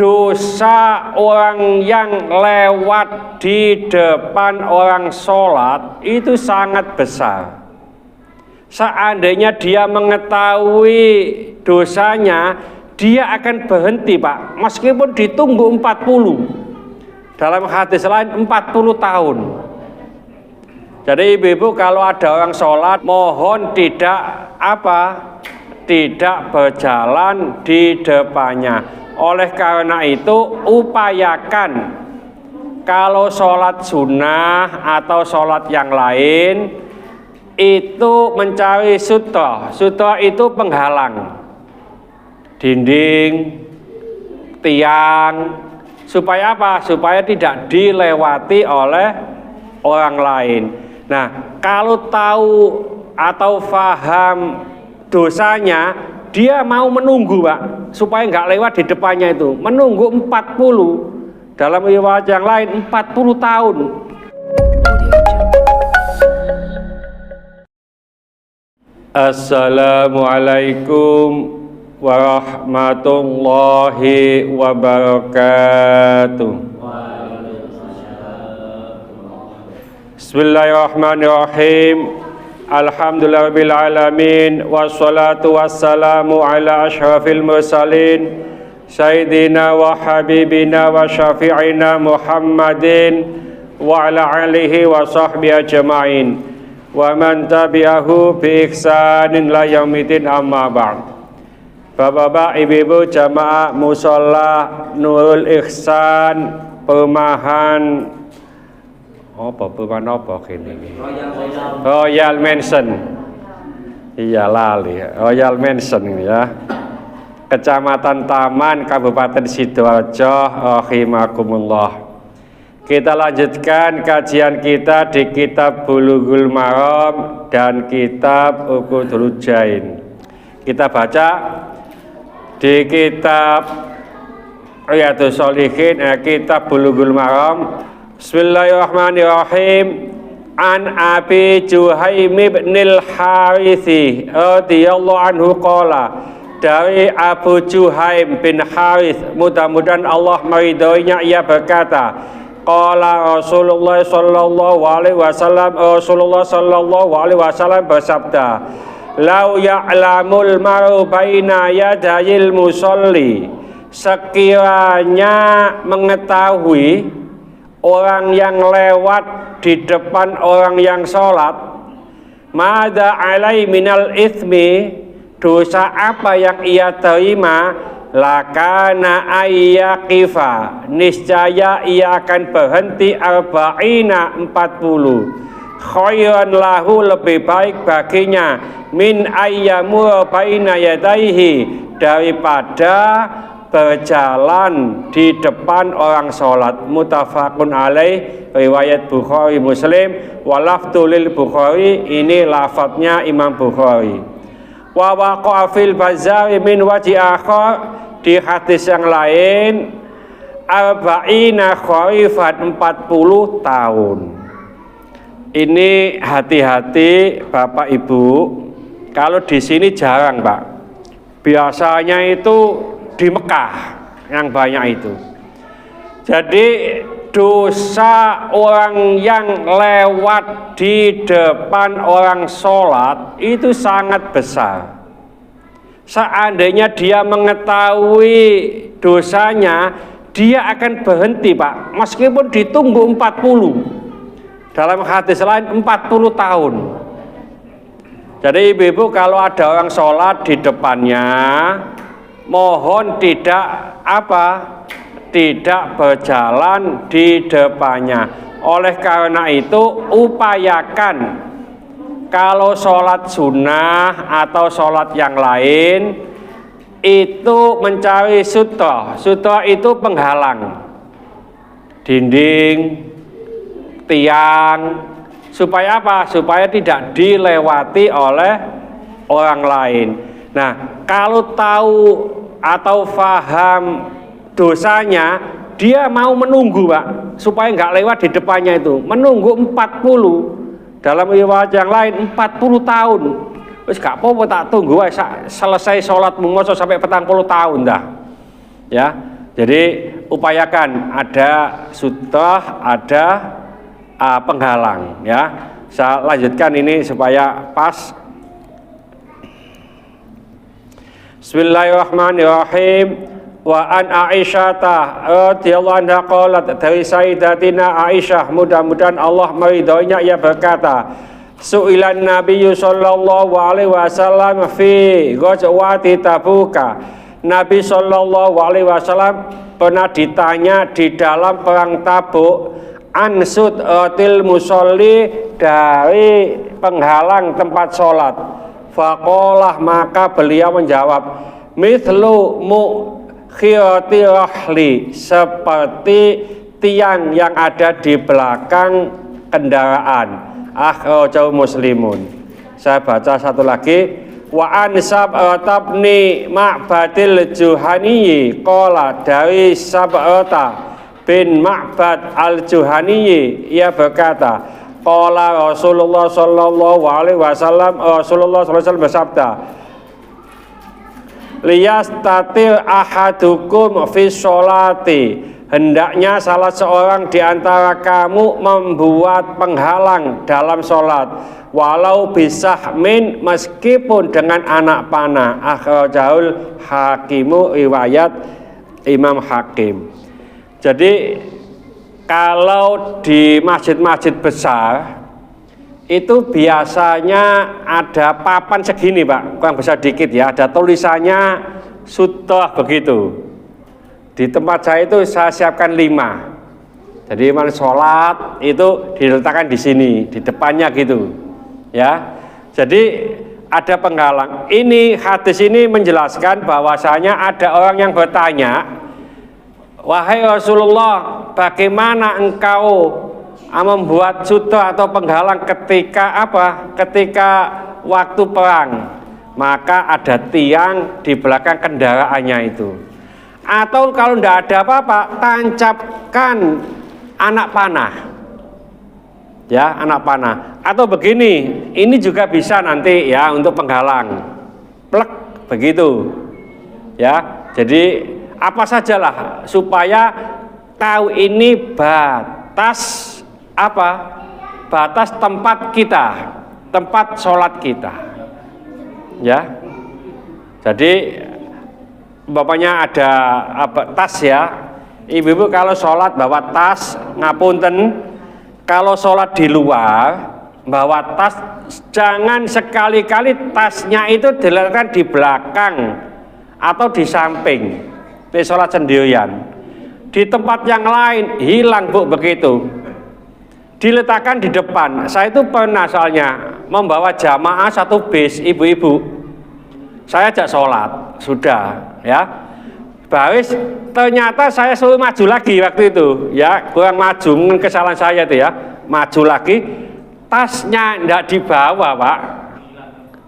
dosa orang yang lewat di depan orang sholat itu sangat besar. Seandainya dia mengetahui dosanya, dia akan berhenti, Pak, meskipun ditunggu 40. Dalam hadis lain 40 tahun. Jadi ibu-ibu kalau ada orang sholat, mohon tidak berjalan di depannya. Oleh karena itu upayakan kalau sholat sunnah atau sholat yang lain itu mencari sutra. Sutra itu penghalang, dinding, tiang, supaya apa? Supaya tidak dilewati oleh orang lain. Nah, kalau tahu atau paham dosanya, dia mau menunggu, Pak, supaya nggak lewat di depannya itu. Menunggu 40. Dalam riwayat yang lain 40 tahun. Assalamualaikum warahmatullahi wabarakatuh. Bismillahirrahmanirrahim. Alhamdulillahirabbil alamin wassalatu wassalamu ala asyrafil mursalin sayyidina wa habibina wa syafi'ina Muhammadin wa ala alihi wa sahbihi ajma'in wa man tabi'ahu bi ihsanin la yaumidin amma ba'd. Bapak-bapak, ibu-ibu jamaah mushola Nurul Ihsan perumahan apa ini? Royal Mansion. Iya lali, Royal Mansion ini ya. Kecamatan Taman, Kabupaten Sidoarjo, rahimakumullah. Kita lanjutkan kajian kita di kitab Bulughul Maram dan kitab Uqudul Jain. Kita baca di kitab Riyadhus Shalihin, kitab Bulughul Maram. Bismillahirrahmanirrahim. An Abi Juhaim bin al-Harithi radhiyallahu anhu qala, dari Abu Juhaim bin Harith, mudah-mudahan Allah meridhoinya, ia berkata, qala Rasulullah sallallahu alaihi wasallam, Rasulullah sallallahu alaihi wasallam bersabda, lau ya'lamul maru baina yadayil musolli, sekiranya mengetahui orang yang lewat di depan orang yang sholat, mada alai minal ithmi, dosa apa yang ia terima, lakana ayyaqifa, niscaya ia akan berhenti arba'ina 40, khairan lahu, lebih baik baginya, min ayyamur baina yadaihi, daripada berjalan di depan orang sholat. Muttafaqun alaih, riwayat Bukhari Muslim, walafdu lil Bukhari, ini lafadznya Imam Bukhari. Wa waqa'a fil Bazzar min wajhi akhar, di hadis yang lain, arba'ina kharifan, 40 tahun. Ini hati-hati Bapak Ibu, kalau di sini jarang, Pak. Biasanya itu di Mekah yang banyak itu. Jadi dosa orang yang lewat di depan orang sholat itu sangat besar. Seandainya dia mengetahui dosanya, dia akan berhenti, Pak, meskipun ditunggu 40. Dalam hadis lain 40 tahun. Jadi ibu-ibu kalau ada orang sholat di depannya, mohon tidak berjalan di depannya. Oleh karena itu upayakan kalau sholat sunnah atau sholat yang lain itu mencari sutra. Sutra itu penghalang, dinding, tiang, supaya apa? Supaya tidak dilewati oleh orang lain. Nah, kalau tahu atau paham dosanya, dia mau menunggu, Pak, supaya nggak lewat di depannya itu. Menunggu 40. Dalam riwayat yang lain 40 tahun. Wis gak apa-apa, tak tunggu selesai sholat mungso sampai 40 tahun dah. Ya. Jadi upayakan ada sutrah, ada penghalang ya. Saya lanjutkan ini supaya pas. Bismillahirrahmanirrahim. Wa an Aisyata radhiyallahu anha qalat, dari Sayyidatina Aisyah, mudah-mudahan Allah meridhoinya, ia berkata, su'ilan Nabiyyu sallallahu alaihi wasallam fi ghazwati Tabuka. Nabi sallallahu alaihi wasallam pernah ditanya di dalam perang Tabuk an sutratil musolli, dari penghalang tempat sholat. Faqalah, maka beliau menjawab, mithlu mukhirati rahli, seperti tiang yang ada di belakang kendaraan. Akhrajahu Muslimun. Saya baca satu lagi. Wa an Sab'ata bin Ma'badil Juhani qala, dari Sab'ata bin Ma'bad al-Juhani, ia berkata, qala Rasulullah sallallahu alaihi wasallam, Rasulullah sallallahu alaihi wasallam bersabda, liyastatir ahadukum fi sholati, hendaknya salah seorang di antara kamu membuat penghalang dalam sholat, walau bisahmin, meskipun dengan anak panah. Akhrajahul Hakimu, riwayat Imam Hakim. Jadi kalau di masjid-masjid besar itu biasanya ada papan segini Pak, kurang besar dikit ya, ada tulisannya sutrah begitu. Di tempat saya itu saya siapkan 5. Jadi mana sholat itu diletakkan di sini, di depannya gitu ya. Jadi ada penghalang. Ini hadis ini menjelaskan bahwasanya ada orang yang bertanya, wahai Rasulullah, bagaimana engkau membuat sutra atau penghalang ketika apa? Ketika waktu perang. Maka ada tiang di belakang kendaraannya itu. Atau kalau tidak ada apa-apa, tancapkan anak panah. Ya, anak panah. Atau begini, ini juga bisa nanti ya untuk penghalang. Plek begitu. Ya. Jadi apa sajalah supaya tahu ini batas apa? Batas tempat kita, tempat sholat kita. Ya. Jadi bapaknya ada apa, tas ya. Ibu-ibu kalau sholat bawa tas, ngapunten. Kalau sholat di luar bawa tas, jangan sekali-kali tasnya itu diletakkan di belakang atau di samping. Di sholat sendirian. Di tempat yang lain hilang Bu begitu. Diletakkan di depan. Saya itu pernah soalnya membawa jamaah satu bis ibu-ibu. Saya ajak sholat, sudah ya. Baris, ternyata saya suruh maju lagi waktu itu ya, kurang maju, mungkin kesalahan saya itu ya. Maju lagi, tasnya tidak dibawa Pak,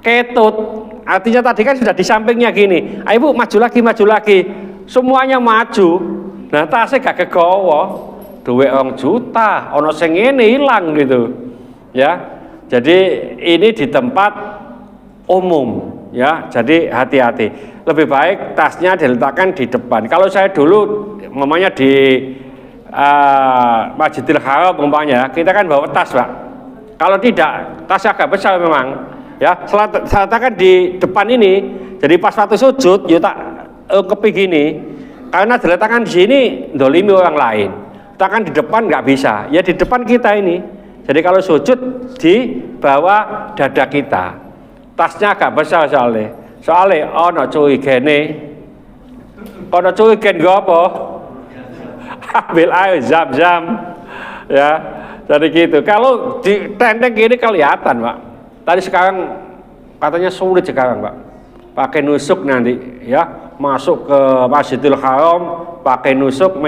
ketut. Artinya tadi kan sudah di sampingnya gini. Ayo Bu, maju lagi. Semuanya maju. Nah tasnya gak kegawa. Duit 2 juta, ono sing ngene hilang gitu. Ya. Jadi ini di tempat umum ya. Jadi hati-hati. Lebih baik tasnya diletakkan di depan. Kalau saya dulu umpamanya di Masjidil Haram umpamanya, kita kan bawa tas Pak. Kalau tidak, tas agak besar memang. Ya, saya letakkan di depan ini. Jadi pas waktu sujud, ya tak kepi gini. Karena diletakkan di sini dolimi orang lain. Letakkan di depan nggak bisa. Ya di depan kita ini. Jadi kalau sujud di bawah dada kita. Tasnya agak besar soalnya. Soalnya ono curigene. Ono curigen gue apa? Ambil air zam-zam. Ya. Jadi gitu. Kalau di tenteng gini kelihatan Pak. Tadi sekarang katanya sulit sekarang Pak. Pakai nusuk nanti ya. Masuk ke Masjidil Haram pakai nusuk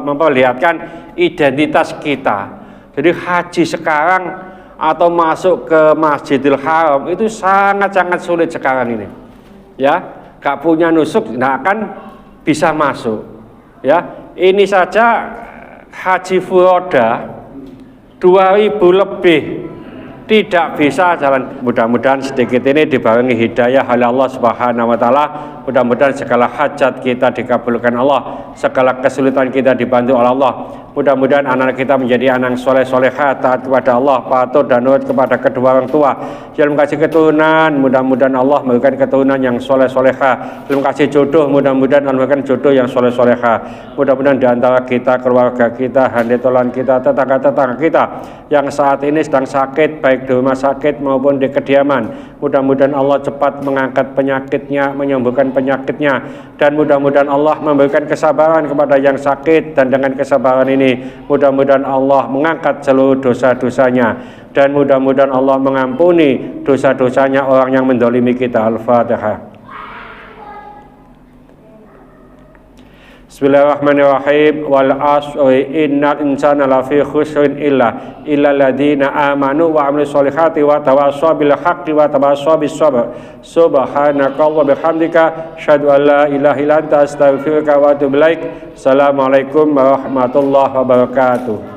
memperlihatkan identitas kita. Jadi haji sekarang atau masuk ke Masjidil Haram itu sangat-sangat sulit sekarang ini. Ya, gak punya nusuk nggak akan bisa masuk. Ya, ini saja haji furoda 2000 lebih tidak bisa jalan. Mudah-mudahan sedikit ini dibarengi hidayah oleh Allah Subhanahu wa taala. Mudah-mudahan segala hajat kita dikabulkan Allah, segala kesulitan kita dibantu oleh Allah. Mudah-mudahan anak kita menjadi anak soleh soleha, taat kepada Allah, patuh dan nurut kepada kedua orang tua. Jangan kasih keturunan, mudah-mudahan Allah memberikan keturunan yang soleh soleha. Jangan kasih jodoh, mudah-mudahan Allah memberikan jodoh yang soleh soleha. Mudah-mudahan di antara kita, keluarga kita, handetolan kita, tetangga-tetangga kita yang saat ini sedang sakit, baik di rumah sakit maupun di kediaman, mudah-mudahan Allah cepat mengangkat penyakitnya, menyembuhkan penyakitnya, dan mudah-mudahan Allah memberikan kesabaran kepada yang sakit, dan dengan kesabaran ini mudah-mudahan Allah mengangkat seluruh dosa-dosanya, dan mudah-mudahan Allah mengampuni dosa-dosanya orang yang mendolimi kita. Al-Fatihah. Bismillahirrahmanirrahim. Wal asri innal insana lafi khusrin illa alladziina amanu wa 'amilus solihati wa tawassaw bil haqqi wa tawassaw bis sabr. Subhanakallahumma bihamdika asyhadu an la ilaha illa anta astaghfiruka wa atubu ilaik. Assalamualaikum warahmatullahi wabarakatuh.